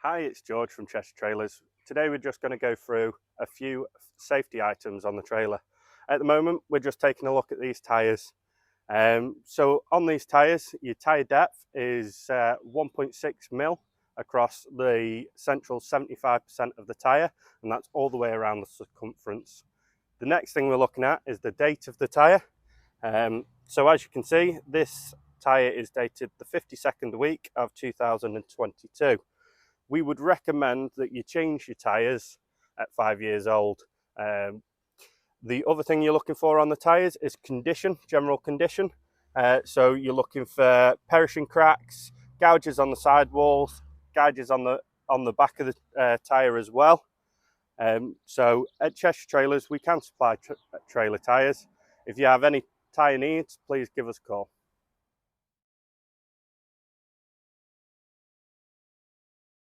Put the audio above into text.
Hi, it's George from Cheshire Trailers. Today we're just going to go through a few safety items on the trailer. At the moment we're just taking a look at these tyres. So on these tyres, your tyre depth is 1.6 mil across the central 75% of the tyre, and that's all the way around the circumference. The next thing we're looking at is the date of the tyre. So as you can see, this tyre is dated the 52nd week of 2022. We would recommend that you change your tyres at 5 years old. The other thing you're looking for on the tyres is condition, general condition. So you're looking for perishing cracks, gouges on the sidewalls, gouges on the back of the tyre as well. So at Cheshire Trailers, we can supply trailer tyres. If you have any tyre needs, please give us a call.